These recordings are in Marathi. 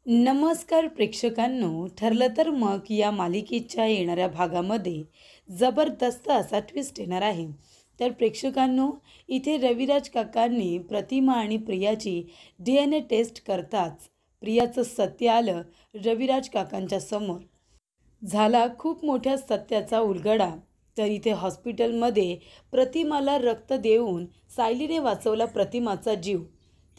नमस्कार प्रेक्षकांनो, ठरलं तर मग या मालिकेच्या येणाऱ्या भागामध्ये जबरदस्त असा ट्विस्ट येणार आहे. तर प्रेक्षकांनो, इथे रविराज काकांनी प्रतिमा आणि प्रियाची DNA टेस्ट करताच प्रियाचं सत्य आलं रविराज काकांच्या समोर. झाला खूप मोठ्या सत्याचा उलगडा. तर इथे हॉस्पिटलमध्ये प्रतिमाला रक्त देऊन सायलीने वाचवला प्रतिमाचा जीव.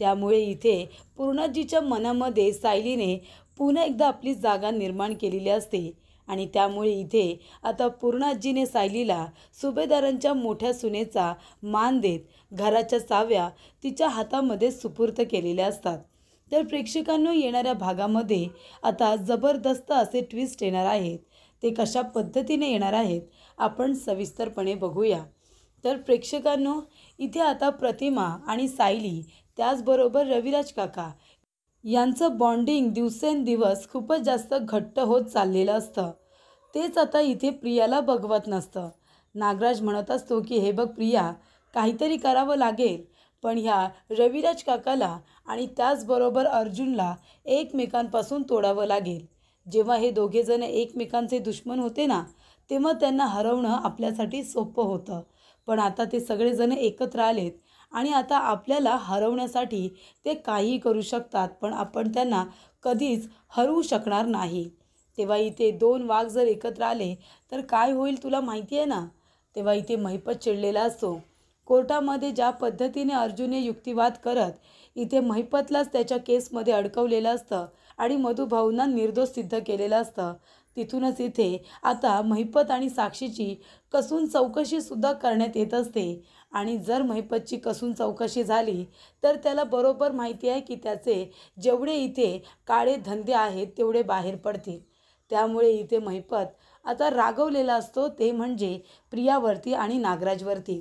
त्यामुळे इथे पूर्णाजीच्या मनामध्ये सायलीने पुन्हा एकदा आपली जागा निर्माण केलेली असते आणि त्यामुळे इथे आता पूर्णाजीने सायलीला सुभेदारांच्या मोठ्या सुनेचा मान देत घराच्या चाव्या तिच्या हातामध्ये सुपूर्द केलेल्या असतात. तर प्रेक्षकांनो, येणाऱ्या भागामध्ये आता जबरदस्त असे ट्विस्ट येणार आहेत. ते कशा पद्धतीने येणार आहेत आपण सविस्तरपणे बघूया. तर प्रेक्षकांनो, इथे आता प्रतिमा आणि सायली त्याचबरोबर रविराज काका यांचं बॉन्डिंग दिवसेंदिवस खूपच जास्त घट्ट होत चाललेलं असतं. तेच आता इथे प्रियाला बघवत नसतं. नागराज म्हणत असतो की हे बघ प्रिया, काहीतरी करावं लागेल, पण ह्या रविराज काकाला आणि त्याचबरोबर अर्जुनला एकमेकांपासून तोडावं लागेल. जेव्हा हे दोघेजण एकमेकांचे दुश्मन होते ना, तेव्हा त्यांना हरवणं आपल्यासाठी सोपं होतं. पण आता ते सगळेजण एकत्र आलेत आणि आता आपल्याला हरवण्यासाठी ते काहीही करू शकतात, पण आपण त्यांना कधीच हरवू शकणार नाही. तेव्हा इथे दोन वाघ जर एकत्र आले तर काय होईल तुला माहिती आहे ना. तेव्हा इथे महिपत चिडलेला असतो. कोर्टामध्ये ज्या पद्धतीने अर्जुनने युक्तिवाद करत इथे महिपतलाच त्याच्या केसमध्ये अडकवलेलं असतं आणि मधुभाऊंना निर्दोष सिद्ध केलेलं असतं. तिथूनच इथे आता महिपत आणि साक्षीची कसून चौकशीसुद्धा करण्यात येत असते आणि जर महिपतची कसून चौकशी झाली तर त्याला बरोबर माहिती आहे की त्याचे जेवढे इथे काळे धंदे आहेत तेवढे बाहेर पडतील. त्यामुळे इथे महिपत आता रागवलेला असतो, ते म्हणजे प्रियावरती आणि नागराजवरती.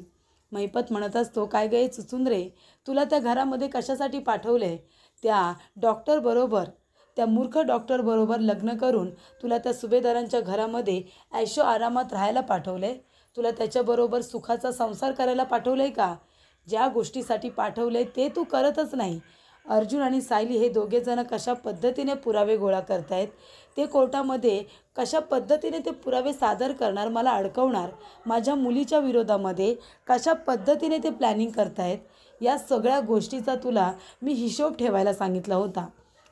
महिपत म्हणत असतो, काय गं चुचुंदरे, तुला त्या घरामध्ये कशासाठी पाठवले? त्या डॉक्टरबरोबर, त्या मूर्ख डॉक्टरबरोबर लग्न करून तुला त्या सुभेदारांच्या घरामध्ये ऐशो आरामात राहायला पाठवले? तुला त्याच्याबरोबर सुखाचा संसार करायला पाठवलं आहे का? ज्या गोष्टीसाठी पाठवलं आहे ते तू करतच नाही. अर्जुन आणि सायली हे दोघेजणं कशा पद्धतीने पुरावे गोळा करतायत, ते कोर्टामध्ये कशा पद्धतीने ते पुरावे सादर करणार, मला अडकवणार, माझ्या मुलीच्या विरोधामध्ये कशा पद्धतीने ते प्लॅनिंग करतायत, या सगळ्या गोष्टीचा तुला मी हिशोब ठेवायला सांगितला होता.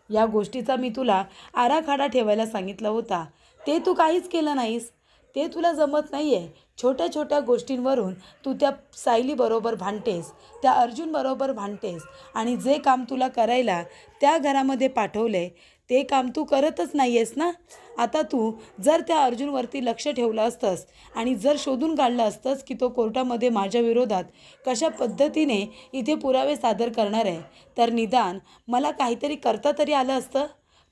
या गोष्टीचा मी तुला आराखडा ठेवायला सांगितला होता. ते तू काहीच केलं नाहीस. ते तुला जमत नाही आहे. छोट्या छोट्या गोष्टींवरून तू त्या सायलीबरोबर भांडतेस, त्या अर्जुनबरोबर भांडतेस आणि जे काम तुला करायला त्या घरामध्ये पाठवले ते काम तू करतच नाही आहेस ना. आता तू जर त्या अर्जुनवरती लक्ष ठेवलं असतंस आणि जर शोधून काढलं असतंस की तो कोर्टामध्ये माझ्या विरोधात कशा पद्धतीने इथे पुरावे सादर करणार आहे, तर निदान मला काहीतरी करता तरी आलं असतं.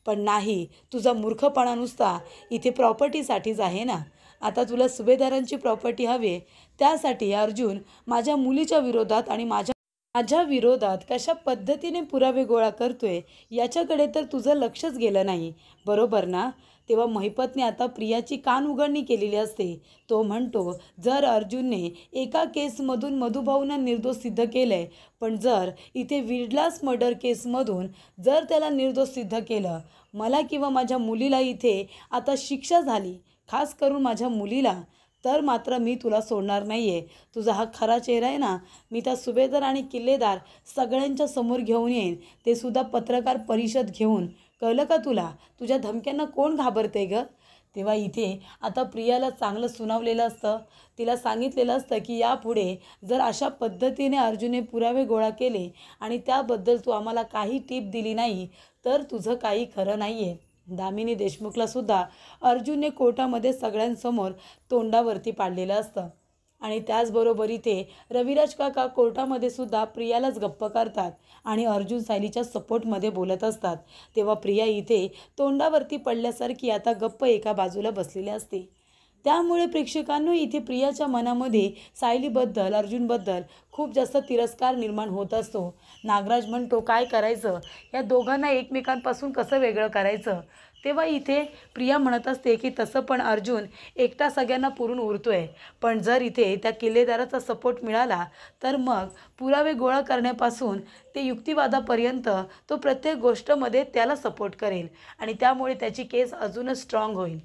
पण नाही, तुझा मूर्खपणा नुसता इथे प्रॉपर्टीसाठीच आहे ना. आता तुला सुभेदारांची प्रॉपर्टी हवी, त्यासाठी अर्जुन माझ्या मुलीच्या विरोधात आणि माझ्या विरोधात कशा पद्धतीने पुरावे गोळा करतोय याच्याकडे तर तुझं लक्षच गेलं नाही, बरोबर ना. तेव्हा महिपतने आता प्रियाची कान उघडणी केलेली असते. तो म्हणतो, जर अर्जुनने एका केसमधून मधुभाऊंना निर्दोष सिद्ध केलं आहे, पण जर इथे विडलास मर्डर केसमधून जर त्याला निर्दोष सिद्ध केलं, मला किंवा माझ्या मुलीला इथे आता शिक्षा झाली, खास करून माझ्या मुलीला, तर मात्र मी तुला सोडणार नाही आहे. तुझा हा खरा चेहरा आहे ना, मी त्या सुभेदार आणि किल्लेदार सगळ्यांच्या समोर घेऊन येईन, ते सुद्धा पत्रकार परिषद घेऊन. कळलं का तुला? तुझ्या धमक्यांना कोण घाबरते गं? तेव्हा इथे आता प्रियाला चांगलं सुनावलेलं असतं. तिला सांगितलेलं असतं की यापुढे जर अशा पद्धतीने अर्जुनने पुरावे गोळा केले आणि त्याबद्दल तू आम्हाला काही टीप दिली नाही तर तुझं काही खरं नाही आहे. दामिनी देशमुखला सुद्धा अर्जुनने कोर्टामध्ये सगळ्यांसमोर तोंडावरती पाडलेलं असतं आणि त्याचबरोबर इथे रविराज काका कोर्टामध्ये सुद्धा प्रियालाच गप्प करतात आणि अर्जुन सायलीच्या सपोर्टमध्ये बोलत असतात. तेव्हा प्रिया इथे तोंडावरती पडल्यासारखी आता गप्प एका बाजूला बसलेली असते. त्यामुळे प्रेक्षकांनो इथे प्रियाच्या मनामध्ये सायलीबद्दल, अर्जुनबद्दल खूप जास्त तिरस्कार निर्माण होत असतो. नागराज म्हणतो काय करायचं, या दोघांना एकमेकांपासून कसं वेगळं करायचं. तेव्हा इथे प्रिया म्हणत असते की तसं पण अर्जुन एकटा सगळ्यांना पुरून उरतोय, पण जर इथे त्या किल्लेदाराचा सपोर्ट मिळाला तर मग पुरावे गोळा करण्यापासून ते युक्तिवादापर्यंत तो प्रत्येक गोष्टमध्ये त्याला सपोर्ट करेल आणि त्यामुळे त्याची केस अजूनच स्ट्रॉंग होईल.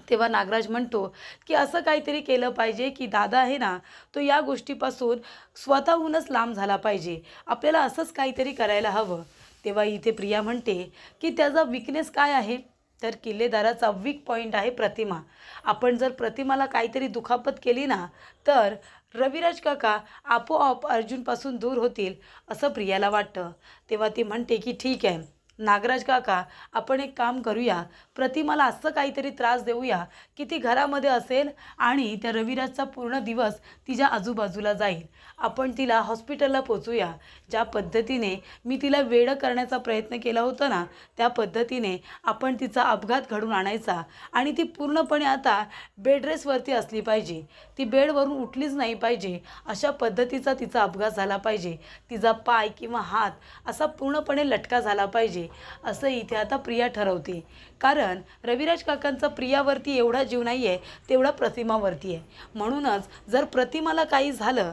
तेव्हा नागराज म्हणतो की असं काहीतरी केलं पाहिजे की दादा आहे ना, तो या गोष्टीपासून स्वतःहूनच लांब झाला पाहिजे. आपल्याला असंच काहीतरी करायला हवं. तेव्हा इथे प्रिया म्हणते की त्याचा विकनेस काय आहे, तर किल्लेदाराचा वीक पॉईंट आहे प्रतिमा. आपण जर प्रतिमाला काहीतरी दुखापत केली ना, तर रविराज काका आपोआप अर्जुनपासून दूर होतील असं प्रियाला वाटतं. तेव्हा ती म्हणते की ठीक आहे नागराज काका, आपण एक काम करूया, प्रतिमाला असं काहीतरी त्रास देऊया की ती घरामध्ये असेल आणि त्या रविराजचा पूर्ण दिवस तिच्या आजूबाजूला जाईल. आपण तिला हॉस्पिटलला पोचूया. ज्या पद्धतीने मी तिला वेडं करण्याचा प्रयत्न केला होता ना, त्या पद्धतीने आपण तिचा अपघात घडून आणायचा आणि ती पूर्णपणे आता बेडरेसवरती असली पाहिजे. ती बेडवरून उठलीच नाही पाहिजे, अशा पद्धतीचा तिचा अपघात झाला पाहिजे. तिचा पाय किंवा हात असा पूर्णपणे लटका झाला पाहिजे, असं इथे आता प्रिया ठरवते. कारण रविराज काकांचा प्रियावरती एवढा जीव नाही आहे तेवढा प्रतिमावरती आहे. म्हणूनच जर प्रतिमाला काही झालं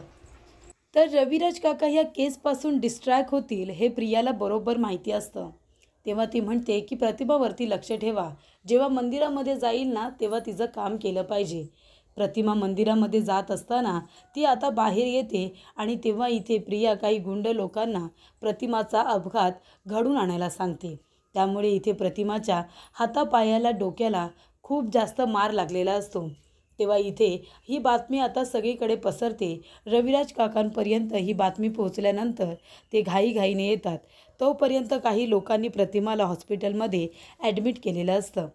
तर रविराज काका ह्या केसपासून डिस्ट्रॅक्ट होतील हे प्रियाला बरोबर माहिती असतं. तेव्हा ती म्हणते की प्रतिमावरती लक्ष ठेवा. जेव्हा मंदिरामध्ये जाईल ना, तेव्हा तिचं काम केलं पाहिजे. प्रतिमा मंदिरामध्ये जात असताना ती आता बाहेर येते आणि तेव्हा इथे प्रिया काही गुंड लोकांना प्रतिमाचा अपघात घडून आणायला सांगते. त्यामुळे इथे प्रतिमाच्या हातापायाला, डोक्याला खूप जास्त मार लागलेला असतो. तेव्हा इथे ही बातमी आता सगळीकडे पसरते. रविराज काकांपर्यंत ही बातमी पोहोचल्यानंतर ते घाईघाईने येतात. तोपर्यंत काही लोकांनी प्रतिमाला हॉस्पिटलमध्ये ॲडमिट केलेलं असतं.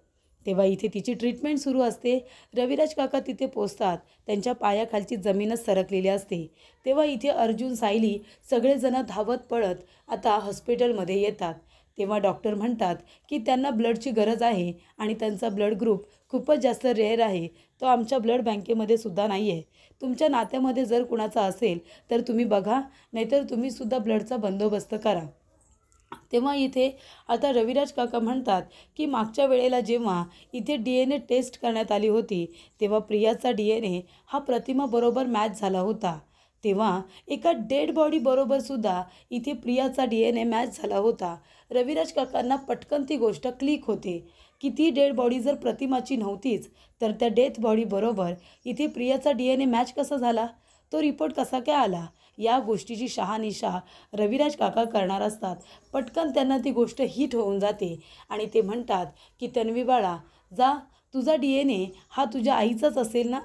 तेव्हा इथे तिची ट्रीटमेंट सुरू असते. रविराज काका तिथे पोचतात. त्यांच्या पायाखालची जमीनच सरकलेली असते. तेव्हा इथे अर्जुन, सायली सगळेजण धावत पळत आता हॉस्पिटलमध्ये येतात. तेव्हा डॉक्टर म्हणतात की त्यांना ब्लडची गरज आहे आणि त्यांचा ब्लड ग्रुप खूपच जास्त रेअर आहे. तो आमच्या ब्लड बँकेमध्ये सुद्धा नाही आहे. तुमच्या नात्यामध्ये जर कुणाचा असेल तर तुम्ही बघा, नाहीतर तुम्हीसुद्धा ब्लडचा बंदोबस्त करा. तेव्हा इथे आता रविराज काका म्हणतात की मागच्या वेळेला जेव्हा इथे DNA टेस्ट करण्यात आली होती, तेव्हा प्रियाचा DNA हा प्रतिमाबरोबर मॅच झाला होता. तेव्हा एका डेड बॉडीबरोबरसुद्धा इथे प्रियाचा DNA मॅच झाला होता. रविराज काकांना पटकन ती गोष्ट क्लिक होते की ती डेड बॉडी जर प्रतिमाची नव्हतीच, तर त्या डेथ बॉडीबरोबर इथे प्रियाचा DNA मॅच कसा झाला, तो रिपोर्ट कसा काय आला, या गोष्टीची शहानिशा रविराज काका करणार असतात. पटकन त्यांना ती गोष्ट हिट होऊन जाते आणि ते म्हणतात की तन्वी बाळा, जा, तुझा DNA हा तुझ्या आईचाच असेल ना,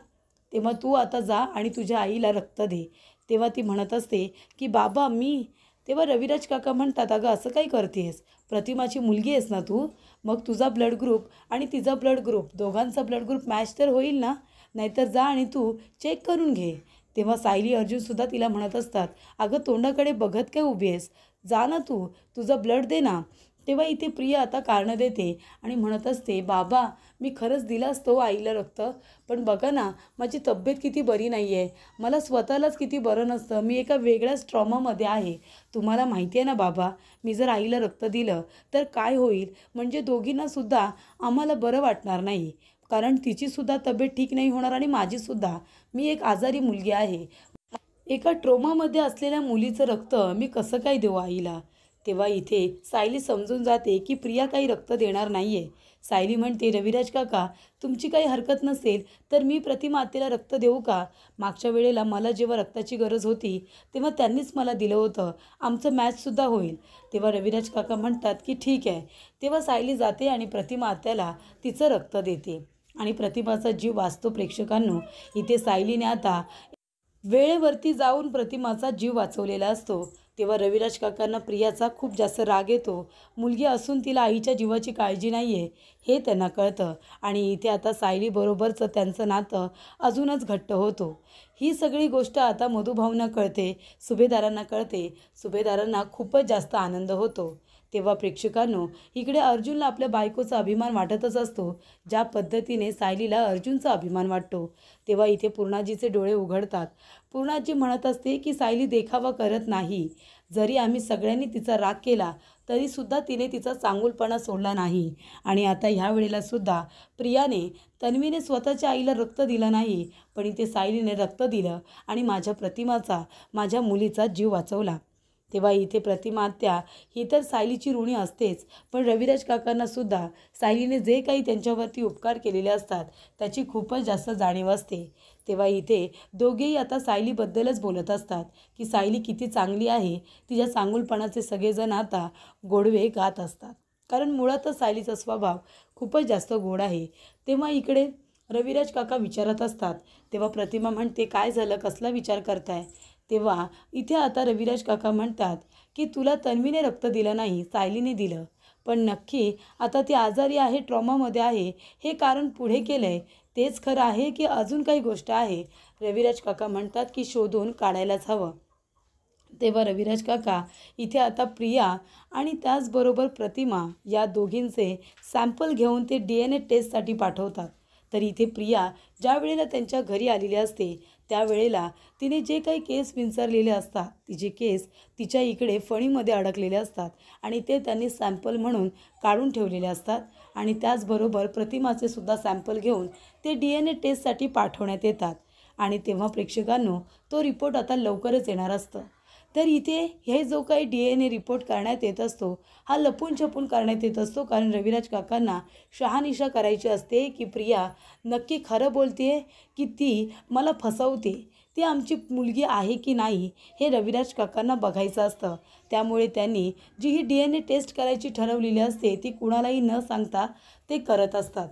तेव्हा तू आता जा आणि तुझ्या आईला रक्त दे. तेव्हा ती म्हणत असते की बाबा मी. तेव्हा रविराज काका म्हणतात अगं असं काही करतेस, प्रतिमाची मुलगी आहेस ना तू, मग तुझा ब्लड ग्रुप आणि तिचा ब्लड ग्रुप दोघांचा ब्लड ग्रुप मॅच तर होईल ना, नाहीतर जा आणि तू चेक करून घे. तेव्हा सायली, अर्जुनसुद्धा तिला म्हणत असतात अगं तोंडाकडे बघत काय उभी आहेस, जा ना तू, तुझं ब्लड दे ना. तेव्हा इथे प्रिया आता कारणं देते आणि म्हणत असते बाबा मी खरंच दिलं असतं आईला रक्त, पण बघा ना माझी तब्येत किती बरी नाही आहे, मला स्वतःलाच किती बरं नसतं, मी एका वेगळ्याच ट्रॉमामध्ये आहे. तुम्हाला माहिती आहे ना बाबा, मी जर आईला रक्त दिलं तर काय होईल, म्हणजे दोघींनासुद्धा आम्हाला बरं वाटणार नाही, कारण तिचीसुद्धा तब्येत ठीक नाही होणार आणि माझीसुद्धा. मी एक आजारी मुलगी आहे. एका ट्रोमामध्ये असलेल्या मुलीचं रक्त मी कसं काय देऊ आईला. तेव्हा इथे सायली समजून जाते की प्रिया काही रक्त देणार नाही आहे. सायली म्हणते रविराज काका, तुमची काही हरकत नसेल तर मी प्रतिमा आत्याला रक्त देऊ का, मागच्या वेळेला मला जेव्हा रक्ताची गरज होती तेव्हा त्यांनीच मला दिलं होतं, आमचं मॅचसुद्धा होईल. तेव्हा रविराज काका म्हणतात की ठीक आहे. तेव्हा सायली जाते आणि प्रतिमा आत्याला तिचं रक्त देते आणि प्रतिमाचा जीव वाचतो. प्रेक्षकांनो इथे सायलीने आता वेळेवरती जाऊन प्रतिमाचा जीव वाचवलेला असतो. तेव्हा रविराज काकांना प्रियाचा खूप जास्त राग येतो. मुलगी असून तिला आईच्या जीवाची काळजी नाही आहे हे त्यांना कळतं आणि इथे आता सायलीबरोबरचं त्यांचं नातं अजूनच घट्ट होतो. ही सगळी गोष्ट आता मधुभाऊंना कळते, सुभेदारांना कळते. सुभेदारांना खूपच जास्त आनंद होतो. तेव्हा प्रेक्षकांनो, इकडे अर्जुनला आपल्या बायकोचा अभिमान वाटतच असतो, ज्या पद्धतीने सायलीला अर्जुनचा अभिमान वाटतो. तेव्हा इथे पूर्णाजीचे डोळे उघडतात. पूर्णाजी म्हणत असते की सायली देखावा करत नाही. जरी आम्ही सगळ्यांनी तिचा राग केला तरीसुद्धा तिने तिचा चांगुलपणा सोडला नाही. आणि आता ह्या वेळेला सुद्धा प्रियाने, तन्वीने स्वतःच्या आईला रक्त दिलं नाही, पण इथे सायलीने रक्त दिलं आणि माझ्या प्रतिमाचा, माझ्या मुलीचा जीव वाचवला. तेव्हा इथे प्रतिमा आत्या ही तर सायलीची ऋणी असतेच, पण रविराज काकांना सुद्धा सायलीने जे काही त्यांच्यावरती उपकार केलेले असतात त्याची खूपच जास्त जाणीव असते. तेव्हा इथे दोघेही आता सायलीबद्दलच बोलत असतात की सायली किती चांगली आहे. तिच्या चांगुलपणाचे सगळेजण आता गोडवे गात असतात, कारण मुळातच सायलीचा स्वभाव खूपच जास्त गोड आहे. तेव्हा इकडे रविराज काका विचारत असतात. तेव्हा प्रतिमा म्हणते, काय झालं, कसला विचार करताय? तेव्हा इथे आता रविराज काका म्हणतात की तुला तन्वीने रक्त दिलं नाही, सायलीने दिलं. पण नक्की आता ती आजारी आहे, ट्रॉमामध्ये आहे, हे कारण पुढे केलं आहे तेच खरं आहे की अजून काही गोष्ट आहे? रविराज काका म्हणतात की शोधून काढायलाच हवं. तेव्हा रविराज काका इथे आता प्रिया आणि त्याचबरोबर प्रतिमा या दोघींचे सॅम्पल घेऊन ते DNA टेस्टसाठी पाठवतात. तर इथे प्रिया ज्या वेळेला त्यांच्या घरी आलेली असते त्यावेळेला तिने जे काही केस विंचरलेले असतात, तिचे केस तिच्या इकडे फणीमध्ये अडकलेले असतात आणि ते त्यांनी सॅम्पल म्हणून काढून ठेवलेले असतात. आणि त्याचबरोबर प्रतिमाचे सुद्धा सॅम्पल घेऊन ते DNA टेस्टसाठी पाठवण्यात येतात. आणि तेव्हा प्रेक्षकांनो, तो रिपोर्ट आता लवकरच येणार असतं. तर इथे हे जो काही DNA रिपोर्ट करण्यात येत असतो हा लपून छपून करण्यात येत असतो, कारण रविराज काकांना शहानिशा करायची असते की प्रिया नक्की खरं बोलते की ती मला फसवते, ती आमची मुलगी आहे की नाही हे रविराज काकांना बघायचं असतं. त्यामुळे त्यांनी जी ही DNA टेस्ट करायची ठरवलेली असते ती कुणालाही न सांगता ते करत असतात.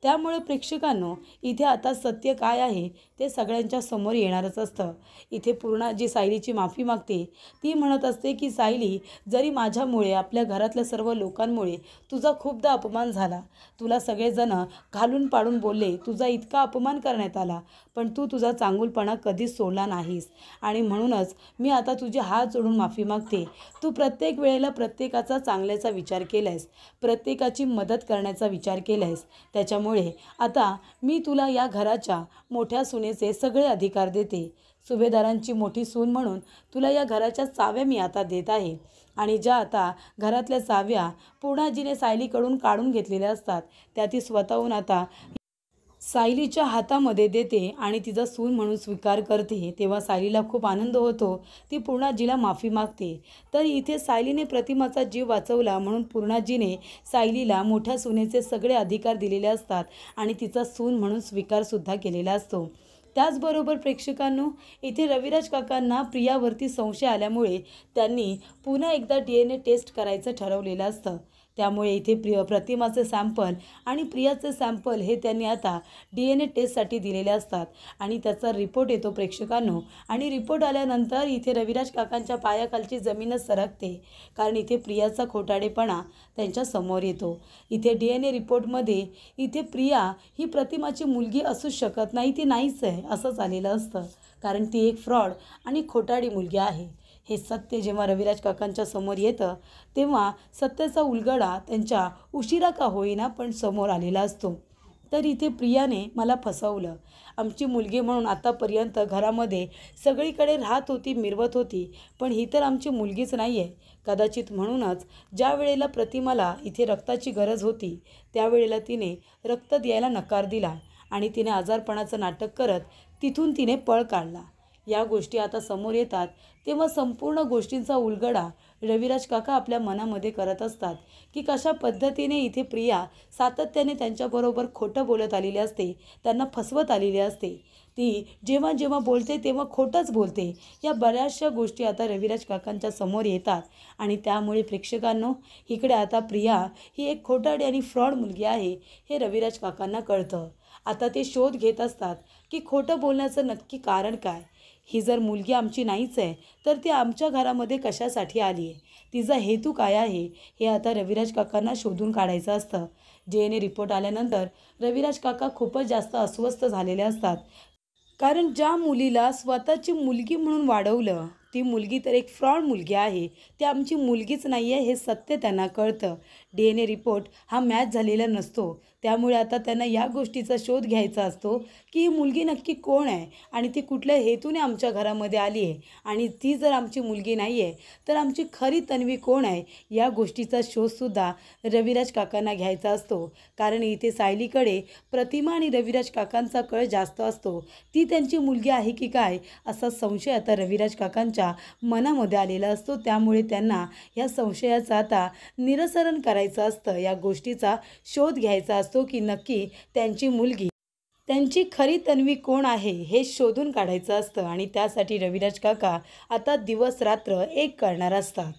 त्यामुळे प्रेक्षकांनो, इथे आता सत्य काय आहे ते सगळ्यांच्या समोर येणारच असतं. इथे पूर्णा जी सायलीची माफी मागते, ती म्हणत असते की सायली, जरी माझ्यामुळे, आपल्या घरातल्या सर्व लोकांमुळे तुझा खूपदा अपमान झाला, तुला सगळेजण घालून पाडून बोलले, तुझा इतका अपमान करण्यात आला, पण तू तुझा चांगुलपणा कधीच सोडला नाहीस. आणि म्हणूनच मी आता तुझे हात जोडून माफी मागते. तू प्रत्येक वेळेला प्रत्येकाचा चांगल्याचा विचार केलायस, प्रत्येकाची मदत करण्याचा विचार केलायस. त्याच्यामुळे आता मी तुला या घराच्या मोठ्या सुनेचे सगळे अधिकार देते. सुभेदारांची मोठी सून म्हणून तुला या घराच्या चाव्या मी आता देत आहे. आणि ज्या आता घरातल्या चाव्या पूर्णाजीने सायलीकडून काढून घेतलेल्या असतात त्या ती स्वतःहून आता सायलीच्या हातामध्ये देते आणि तिचा सून म्हणून स्वीकार करते. तेव्हा सायलीला खूप आनंद होतो. ती पूर्णाजीला माफी मागते. तर इथे सायलीने प्रतिमाचा जीव वाचवला म्हणून पूर्णाजीने सायलीला मोठ्या सुनेचे सगळे अधिकार दिलेले असतात आणि तिचा सून म्हणून स्वीकारसुद्धा केलेला असतो. त्याचबरोबर प्रेक्षकांनो, इथे रविराज काकांना प्रियावरती संशय आल्यामुळे त्यांनी पुन्हा एकदा DNA टेस्ट करायचं ठरवलेलं असतं. त्यामुळे इथे प्रतिमाचे सॅम्पल आणि प्रियाचे सॅम्पल हे त्यांनी आता DNA टेस्टसाठी दिलेले असतात आणि त्याचा रिपोर्ट येतो प्रेक्षकांनो. आणि रिपोर्ट आल्यानंतर इथे रविराज काकांच्या पायाखालची जमीनच सरकते, कारण इथे प्रियाचा खोटाडेपणा त्यांच्या समोर येतो. इथे DNA रिपोर्टमध्ये इथे प्रिया ही प्रतिमाची मुलगी असूच शकत नाही, ती नाहीच आहे असंच आलेलं असतं, कारण ती एक फ्रॉड आणि खोटाडी मुलगी आहे. हे सत्य जेव्हा रविराज काकांच्या समोर येतं तेव्हा सत्याचा उलगडा त्यांच्या उशिरा का होईना पण समोर आलेला असतो. तर इथे प्रियाने मला फसवलं, आमची मुलगी म्हणून आतापर्यंत घरामध्ये सगळीकडे राहत होती, मिरवत होती, पण ही तर आमची मुलगीच नाही आहे. कदाचित म्हणूनच ज्या वेळेला प्रतिमाला इथे रक्ताची गरज होती त्यावेळेला तिने रक्त द्यायला नकार दिला आणि तिने आजारपणाचं नाटक करत तिथून तिने पळ काढला. या गोष्टी आता समोर येतात तेव्हा संपूर्ण गोष्टींचा उलगडा रविराज काका आपल्या मनामध्ये करत असतात की कशा पद्धतीने इथे प्रिया सातत्याने त्यांच्याबरोबर खोटं बोलत आलेली असते, त्यांना फसवत आलेली असते. ती जेव्हा जेव्हा बोलते तेव्हा खोटंच बोलते. या बऱ्याचशा गोष्टी आता रविराज काकांच्या समोर येतात आणि त्यामुळे प्रेक्षकांनो, इकडे आता प्रिया ही एक खोटाडी आणि फ्रॉड मुलगी आहे हे रविराज काकांना कळतं. आता ते शोध घेत असतात की खोटं बोलण्याचं नक्की कारण काय. ही जर मुलगी आमची नाहीच आहे तर ती आमच्या घरामध्ये कशासाठी आली आहे, तिचा हेतू काय आहे, हे आता रविराज काकांना शोधून काढायचं असतं. DNA रिपोर्ट आल्यानंतर रविराज काका खूपच जास्त अस्वस्थ झालेले असतात, कारण ज्या मुलीला स्वतःची मुलगी म्हणून वाढवलं ती मुलगी तर एक फ्रॉड मुलगी आहे, ती आमची मुलगीच नाही आहे हे सत्य त्यांना कळतं. DNA रिपोर्ट हा मॅच झालेला नसतो. त्यामुळे आता त्यांना या गोष्टीचा शोध घ्यायचा असतो की ही मुलगी नक्की कोण आहे आणि ती कुठल्या हेतूने आमच्या घरामध्ये आली आहे आणि ती जर आमची मुलगी नाही आहे तर आमची खरी तन्वी कोण आहे, या गोष्टीचा शोधसुद्धा रविराज काकांना घ्यायचा असतो. कारण इथे सायलीकडे प्रतिमा आणि रविराज काकांचा कळ जास्त असतो. ती त्यांची मुलगी आहे की काय असा संशय आता रविराज काकांच्या मनामध्ये आलेला असतो. त्यामुळे त्यांना या संशयाचं आता निरसन करायचं असतं. या गोष्टीचा शोध घ्यायचा असतो की नक्की त्यांची मुलगी, त्यांची खरी तन्वी कोण आहे हे शोधून काढायचं असतं आणि त्यासाठी रविराज काका आता दिवस रात्र एक करणार असतात.